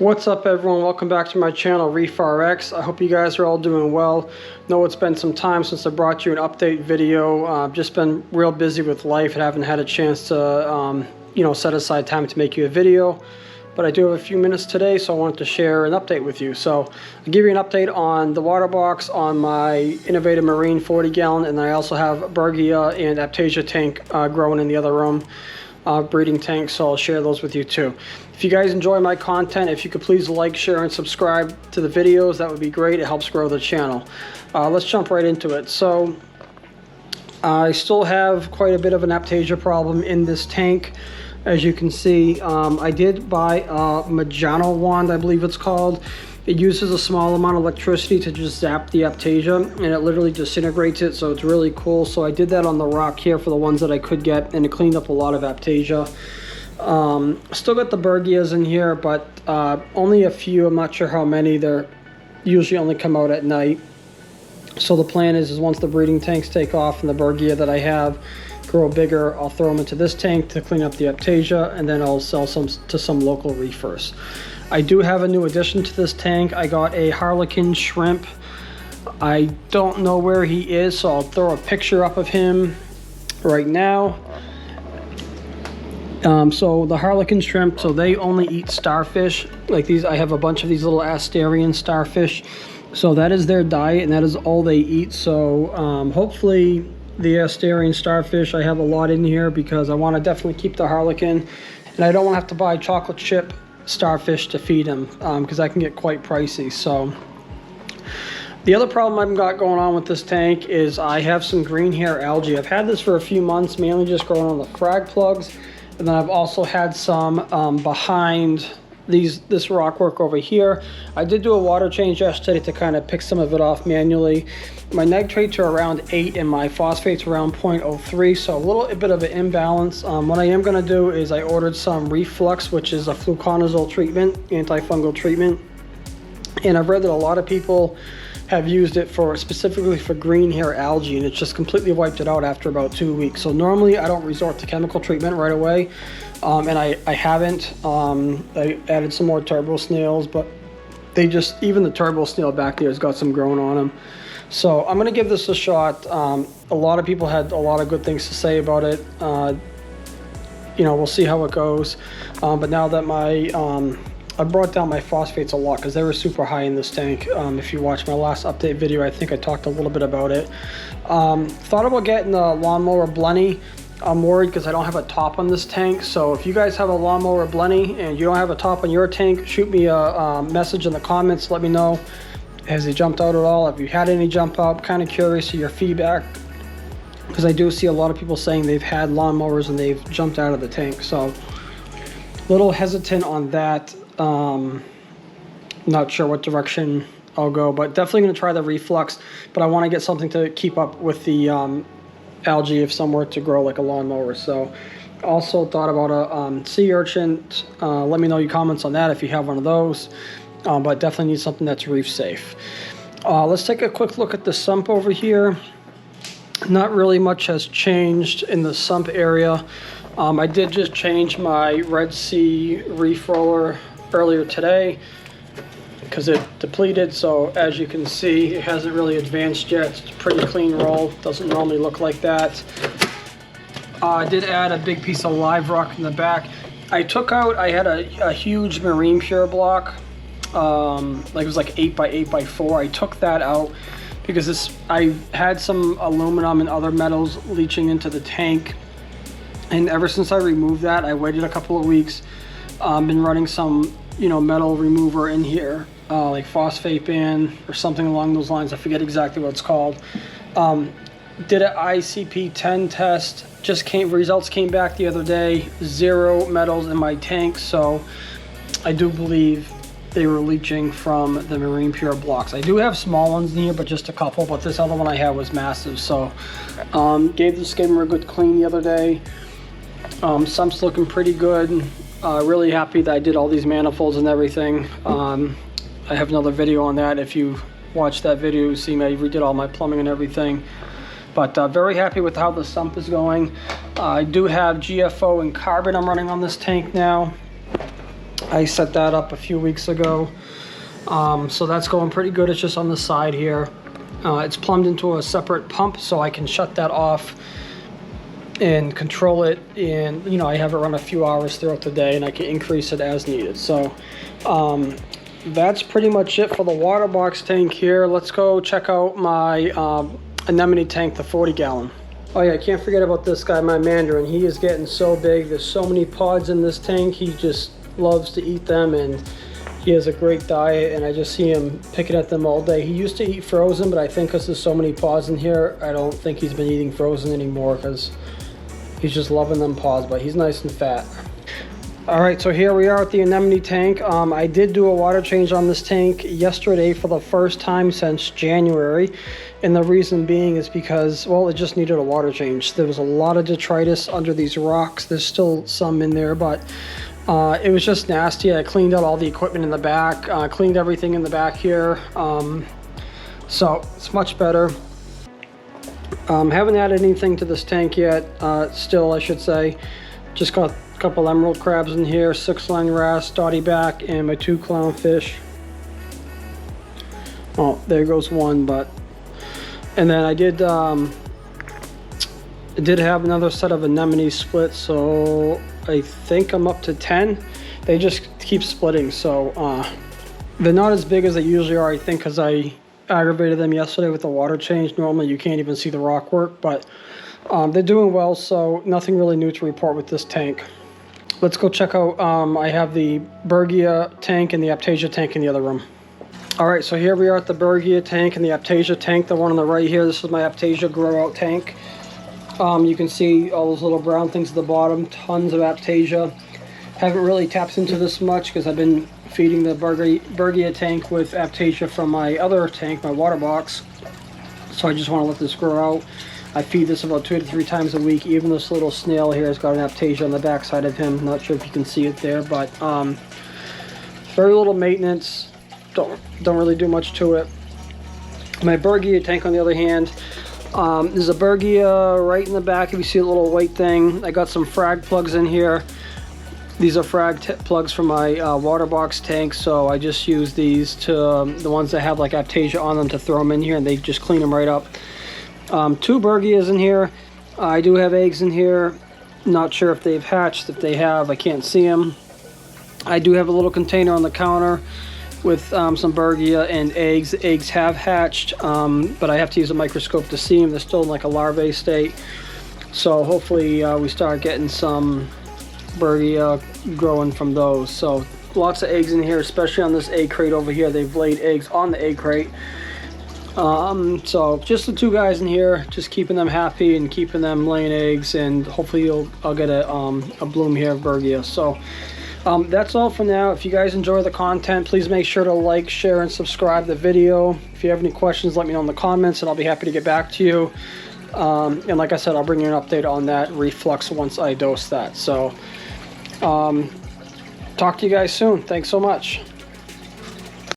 What's up, everyone? Welcome back to my channel, Reef RX. I hope you guys are all doing well. Know it's been some time since I brought you an update video. I've just been real busy with life and haven't had a chance to set aside time to make you a video. But I do have a few minutes today, so I wanted to share an update with you. So I'll give you an update on the water box, on my Innovative Marine 40 gallon, and I also have Berghia and Aptasia tank growing in the other room, breeding tank, so I'll share those with you too. If you guys enjoy my content, if you could please like, share, and subscribe to the videos, that would be great. It helps grow the channel. Let's jump right into it. So I still have quite a bit of an Aptasia problem in this tank. As you can see, I did buy a Magano wand, I believe it's called. It uses a small amount of electricity to just zap the Aptasia, and it literally disintegrates it, so it's really cool. So I did that on the rock here for the ones that I could get, and it cleaned up a lot of Aptasia. Still got the Berghias in here, but only a few. I'm not sure how many. They're usually only come out at night. So the plan is once the breeding tanks take off and the Berghia that I have grow bigger, I'll throw them into this tank to clean up the Aptasia, and then I'll sell some to some local reefers. I do have a new addition to this tank. I got a Harlequin shrimp. I don't know where he is, so I'll throw a picture up of him right now. So the Harlequin shrimp, so they only eat starfish like these. I have a bunch of these little Asterian starfish, so that is their diet and that is all they eat. So hopefully the Asterian starfish, I have a lot in here because I want to definitely keep the Harlequin, and I don't want to have to buy chocolate chip starfish to feed them because that can get quite pricey. So the other problem I've got going on with this tank is I have some green hair algae. I've had this for a few months, mainly just growing on the frag plugs. And then I've also had some behind this rock work over here. I did do a water change yesterday to kind of pick some of it off manually. My nitrates are around 8 and my phosphates around 0.03, so a little bit of an imbalance. What I am going to do is I ordered some Reflux, which is a fluconazole treatment, antifungal treatment. And I've read that a lot of people have used it for specifically for green hair algae, and it's just completely wiped it out after about 2 weeks. So normally I don't resort to chemical treatment right away, and I haven't. I added some more turbo snails, but they just, even the turbo snail back there has got some growing on them. So I'm gonna give this a shot. A lot of people had a lot of good things to say about it. We'll see how it goes. But now that I brought down my phosphates a lot because they were super high in this tank. If you watched my last update video, I think I talked a little bit about it. Thought about getting the lawnmower Blenny. I'm worried because I don't have a top on this tank. So if you guys have a lawnmower Blenny and you don't have a top on your tank, shoot me a message in the comments. Let me know. Has he jumped out at all? Have you had any jump out? Kind of curious to your feedback because I do see a lot of people saying they've had lawnmowers and they've jumped out of the tank. So a little hesitant on that. Not sure what direction I'll go, but definitely going to try the Reflux. But I want to get something to keep up with the algae if somewhere to grow like a lawnmower. So also thought about a sea urchin. Let me know your comments on that if you have one of those. But definitely need something that's reef safe. Let's take a quick look at the sump over here. Not really much has changed in the sump area. I did just change my Red Sea reef roller earlier today because it depleted, so as you can see it hasn't really advanced yet. It's a pretty clean roll, doesn't normally look like that. I did add a big piece of live rock in the back. I had a huge marine pure block, like it was like 8 by 8 by 4. I took that out because I had some aluminum and other metals leaching into the tank, and ever since I removed that, I waited a couple of weeks. Been running some metal remover in here, like phosphate band or something along those lines. I forget exactly what it's called. Did an ICP-10 test. Results came back the other day. 0 metals in my tank, so I do believe they were leaching from the marine pure blocks. I do have small ones in here, but just a couple. But this other one I had was massive, so gave the skimmer a good clean the other day. Sump's looking pretty good. Really happy that I did all these manifolds and everything. I have another video on that. If you watch that video, you see me, I redid all my plumbing and everything. But very happy with how the sump is going. I do have GFO and carbon I'm running on this tank now. I set that up a few weeks ago. So that's going pretty good. It's just on the side here. It's plumbed into a separate pump, so I can shut that off and control it. And you know, I have it run a few hours throughout the day, and I can increase it as needed. So that's pretty much it for the water box tank here. Let's go check out my anemone tank, the 40-gallon. Oh yeah, I can't forget about this guy, my mandarin. He is getting so big. There's so many pods in this tank. He just loves to eat them, and he has a great diet, and I just see him picking at them all day. He used to eat frozen, but I think because there's so many pods in here, I don't think he's been eating frozen anymore because he's just loving them pods, but he's nice and fat. All right, so here we are at the anemone tank. I did do a water change on this tank yesterday for the first time since January. And the reason being is because, well, it just needed a water change. There was a lot of detritus under these rocks. There's still some in there, but it was just nasty. I cleaned out all the equipment in the back, cleaned everything in the back here. So it's much better. Haven't added anything to this tank yet, still I should say. Just got a couple emerald crabs in here, 6-line wrasse, dotty back, and my 2 clownfish. Oh, there goes one, but... And then I did have another set of anemone splits, so I think I'm up to 10. They just keep splitting, so they're not as big as they usually are, I think, because I aggravated them yesterday with the water change. Normally you can't even see the rock work, but they're doing well, so nothing really new to report with this tank. Let's go check out, I have the Berghia tank and the Aiptasia tank in the other room. Alright, so here we are at the Berghia tank and the Aiptasia tank, the one on the right here. This is my Aiptasia grow out tank. You can see all those little brown things at the bottom, tons of Aiptasia. Haven't really tapped into this much because I've been feeding the Berghia tank with Aiptasia from my other tank, my water box. So I just want to let this grow out. I feed this about 2 to 3 times a week. Even this little snail here has got an Aiptasia on the back side of him. Not sure if you can see it there, but very little maintenance. Don't really do much to it. My Berghia tank, on the other hand, there's a Berghia right in the back. If you see a little white thing, I got some frag plugs in here. These are frag plugs for my water box tank, so I just use these to the ones that have like Aiptasia on them to throw them in here, and they just clean them right up. 2 Berghias in here. I do have eggs in here. Not sure if they've hatched. If they have, I can't see them. I do have a little container on the counter with some Berghia and eggs. The eggs have hatched, but I have to use a microscope to see them. They're still in like a larvae state. So hopefully we start getting some Berghia growing from those. So lots of eggs in here, especially on this egg crate over here. They've laid eggs on the egg crate. So just the 2 guys in here, just keeping them happy and keeping them laying eggs, and hopefully I'll get a bloom here of Berghia. So that's all for now. If you guys enjoy the content, please make sure to like, share, and subscribe the video. If you have any questions, let me know in the comments, and I'll be happy to get back to you. And like I said, I'll bring you an update on that reflux once I dose that. So talk to you guys soon. Thanks so much.